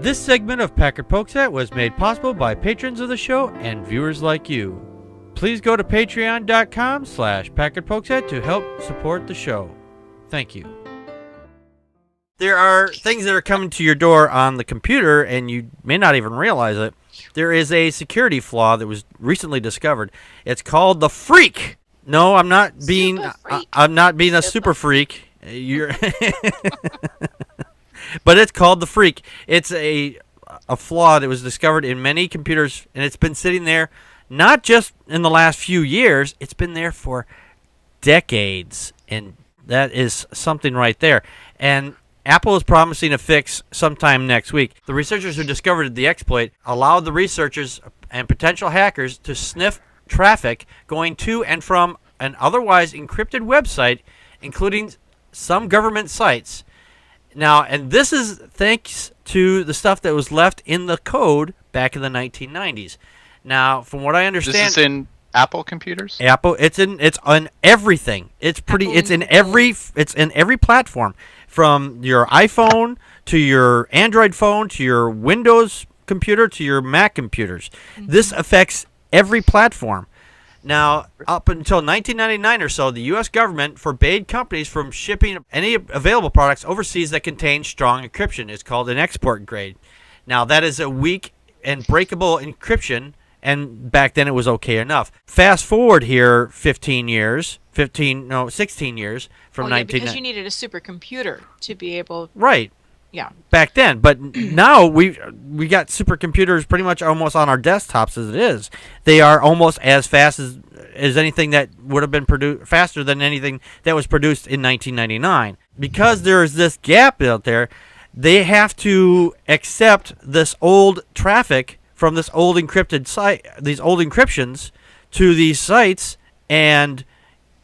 This segment of Packard Pokes At was made possible by patrons of the show and viewers like you. Please go to patreon.com/PackardPokesAt to help support the show. Thank you. There are things that are coming to your door on the computer, and you may not even realize it. There is a security flaw that was recently discovered. It's called the freak. No, I'm not being a super freak. You're But it's called the freak. It's a flaw that was discovered in many computers, and it's been sitting there not just in the last few years. It's been there for decades, and that is something right there. And Apple is promising a fix sometime next week. The researchers who discovered the exploit allowed the researchers and potential hackers to sniff traffic going to and from an otherwise encrypted website, including some government sites. Now, and this is thanks to the stuff that was left in the code back in the 1990s. Now, from what I understand, this is in Apple computers. Apple, it's on everything. It's in every platform, from your iPhone to your Android phone to your Windows computer to your Mac computers. Mm-hmm. This affects every platform. Now, up until 1999 or so, the U.S. government forbade companies from shipping any available products overseas that contain strong encryption. It's called an export grade. Now, that is a weak and breakable encryption, and back then it was okay enough. Fast forward here 16 years from 1990. Because you needed a supercomputer to be able... Right. Yeah. Back then, but now we got supercomputers pretty much almost on our desktops as it is. They are almost as fast as anything that would have been produced, faster than anything that was produced in 1999. Because there is this gap out there, they have to accept this old traffic from this old encrypted site, these old encryptions to these sites, and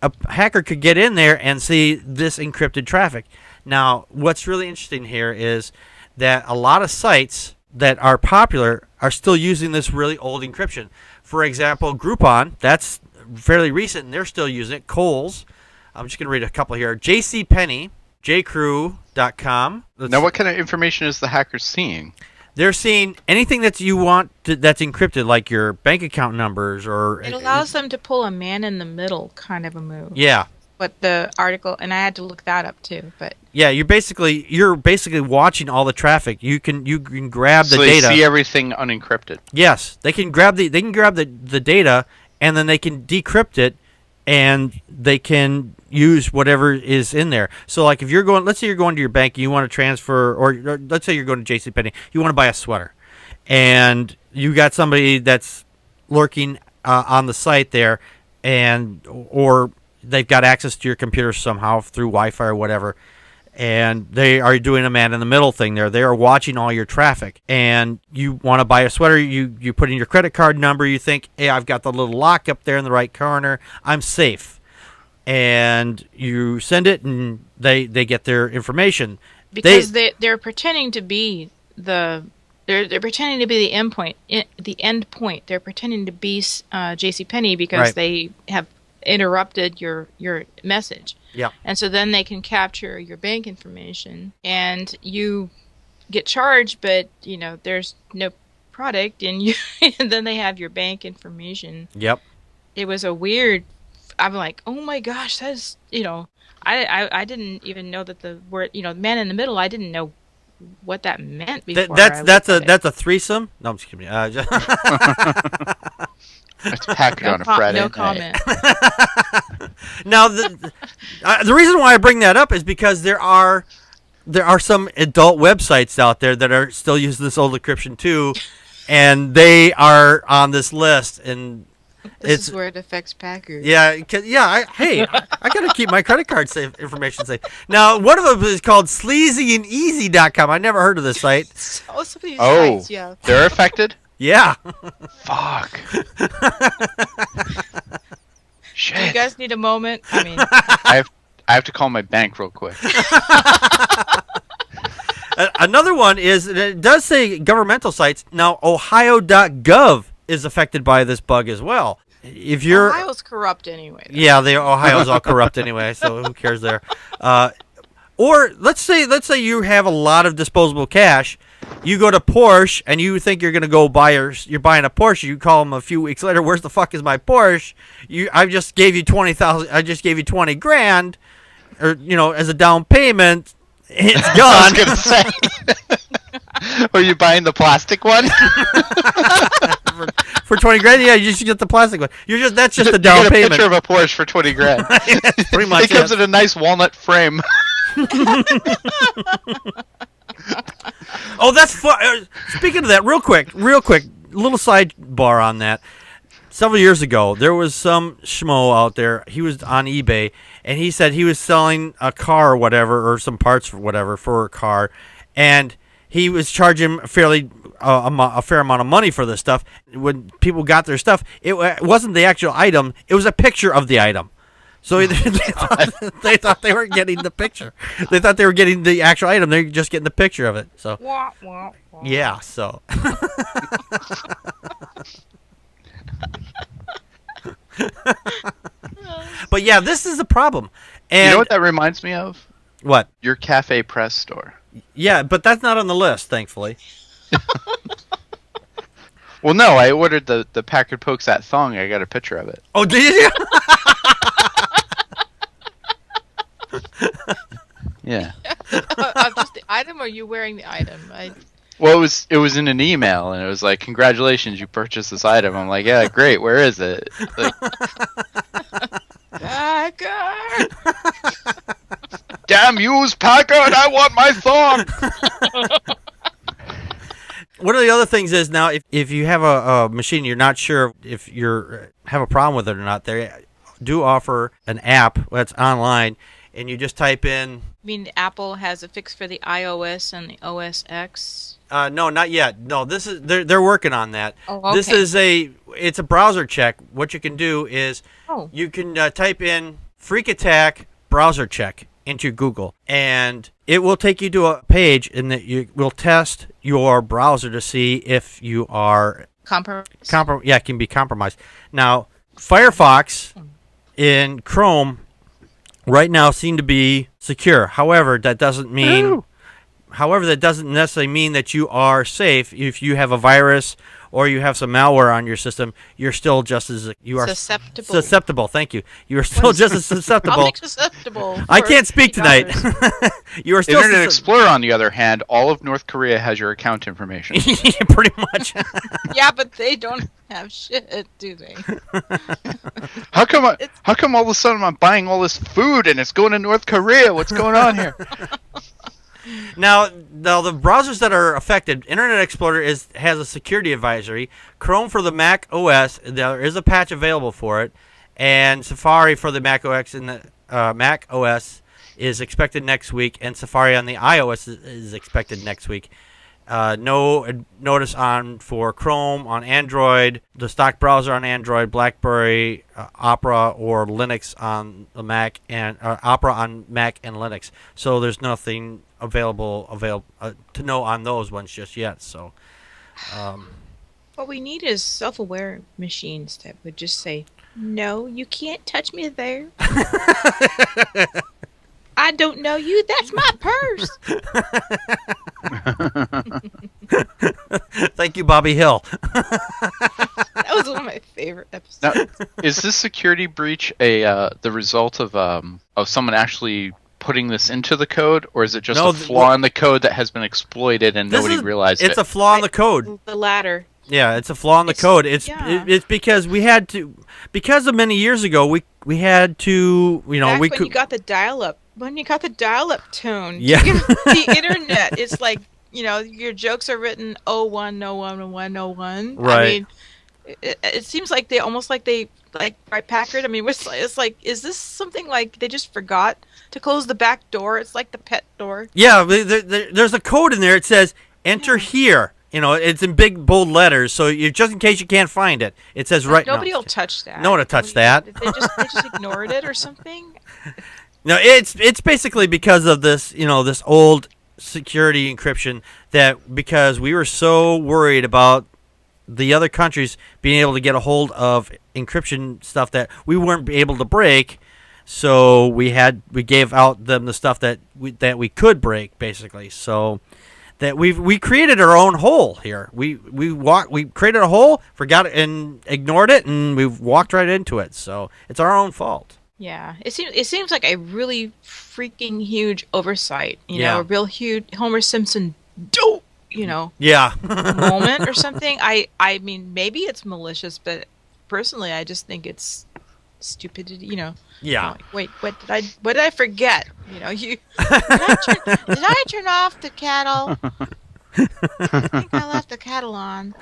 a hacker could get in there and see this encrypted traffic. Now, what's really interesting here is that a lot of sites that are popular are still using this really old encryption. For example, Groupon, that's fairly recent, and they're still using it. Kohl's, I'm just going to read a couple here. JCPenney, jcrew.com. Now, what kind of information is the hacker seeing? They're seeing anything that you want that's encrypted, like your bank account numbers or... It allows them to pull a man-in-the-middle kind of a move. Yeah. But the article, and I had to look that up too. But yeah, you're basically watching all the traffic. You can grab the data. So they see everything unencrypted. Yes, they can grab the data, and then they can decrypt it, and they can use whatever is in there. So like if let's say you're going to your bank, and you want to transfer, or let's say you're going to JCPenney, you want to buy a sweater, and you got somebody that's lurking on the site there, or they've got access to your computer somehow through Wi-Fi or whatever, and they are doing a man-in-the-middle thing there. They are watching all your traffic, and you want to buy a sweater. You put in your credit card number. You think, hey, I've got the little lock up there in the right corner. I'm safe. And you send it, and they get their information. Because they're pretending to be they're pretending to be the end point. They're pretending to be JCPenney because right. They have interrupted your message. Yeah. And so then they can capture your bank information, and you get charged, but there's no product, and and then they have your bank information. Yep. It was a weird. I'm like, oh my gosh, that's I didn't even know that the word man in the middle. I didn't know what that meant before. That's a threesome. No, I'm just kidding. It's Packard on a Friday. No comment. Now, the reason why I bring that up is because there are some adult websites out there that are still using this old encryption too, and they are on this list. And this is where it affects Packard. Yeah, I got to keep my credit card information safe. Now, one of them is called sleazyandeasy.com. I never heard of this site. Sites, yeah. They're affected? Yeah. Fuck. Shit. Do you guys need a moment? I mean, I have to call my bank real quick. Another one is, it does say governmental sites. Now, Ohio.gov is affected by this bug as well. If you're Ohio's corrupt anyway. Though. Yeah, Ohio's all corrupt anyway, so who cares there? Or let's say you have a lot of disposable cash, you go to Porsche and you think you're gonna go you're buying a Porsche. You call them a few weeks later. Where's the fuck is my Porsche? I just gave you 20,000. I just gave you 20 grand, or as a down payment. It's I gone. was gonna say. Are you buying the plastic one? for 20 grand? Yeah, you should get the plastic one. That's just the You down get a payment. picture of a Porsche for 20 grand. Pretty much It comes in a nice walnut frame. Oh, that's fun. Speaking of that, real quick, little sidebar on that. Several years ago, there was some schmo out there. He was on eBay, and he said he was selling a car or whatever, or some parts for whatever for a car, and he was charging a fair amount of money for this stuff. When people got their stuff, it wasn't the actual item; it was a picture of the item. So they thought they weren't getting the picture. They thought they were getting the actual item. They're just getting the picture of it. So Wah, wah, wah. yeah. So. But yeah, this is a problem. And You know what that reminds me of? what? Your Cafe Press store. Yeah, but that's not on the list, thankfully. Well, no, I ordered the Packard Pokes At thong. I got a picture of it. Oh, did you? Yeah. Just the item, or are you wearing the item? Well, it was in an email, and it was like, "Congratulations, you purchased this item." I'm like, "Yeah, great. Where is it?" Like, Packard! damn yous, Packard! I want my thong. One of the other things is now, if you have a machine, you're not sure if have a problem with it or not. They do offer an app that's online, and you just type in. I mean, Apple has a fix for the iOS and the OS X. No, not yet. No, this is they're working on that. Oh, okay. This is it's a browser check. What you can do is you can type in Freak Attack browser check into Google, and it will take you to a page, and that you will test your browser to see if you are Compromise. can be compromised. Now, Firefox and Chrome right now seem to be secure. However, that doesn't mean. However, that doesn't necessarily mean that you are safe. If you have a virus or you have some malware on your system, you're still just as Susceptible. susceptible. Thank you. You are still just as susceptible. I'll be susceptible. I for can't speak tonight. virus. You are still Internet Explorer, on the other hand, all of North Korea has your account information. pretty much. Yeah, but they don't have shit, do they? How come all of a sudden I'm buying all this food and it's going to North Korea? What's going on here? Now, the browsers that are affected, Internet Explorer has a security advisory. Chrome for the Mac OS, there is a patch available for it, and Safari for the Mac OS and the Mac OS is expected next week, and Safari on the iOS is expected next week. No notice for Chrome on Android, the stock browser on Android, BlackBerry, Opera, or Linux on the Mac, and Opera on Mac and Linux. So there's nothing available to know on those ones just yet. So What we need is self-aware machines that would just say, "No, you can't touch me there. I don't know you. That's my purse." Thank you, Bobby Hill. That was one of my favorite episodes. Now, is this security breach the result of someone actually putting this into the code, or is it just a flaw in the code that has been exploited and nobody realized it? It's a flaw in the code. The latter. Yeah, it's a flaw in the code. It's because we had to, because of many years ago, we had to, Back we when could. you got the dial-up, tone. Yeah. The internet, it's like, your jokes are written 01010101. Right. I mean, it seems like they like Packard. I mean, it's like, is this something like they just forgot to close the back door? It's like the pet door. Yeah, there's a code in there. It says enter here. It's in big bold letters, so just in case you can't find it, it says right. Nobody will touch that. No one will touch that. They just ignored it or something. No, it's basically because of this, this old security encryption, that because we were so worried about the other countries being able to get a hold of encryption stuff that we weren't able to break, so we gave out them the stuff that we could break, basically. So that we created our own hole here. We created a hole, forgot it, and ignored it, and we've walked right into it. So it's our own fault. Yeah, it seems like a really freaking huge oversight. You know, a real huge Homer Simpson dope. Moment or something. I mean, maybe it's malicious, but personally, I just think it's stupidity. Yeah. Wait, what did I forget? Did I turn off the kettle? I think I left the kettle on.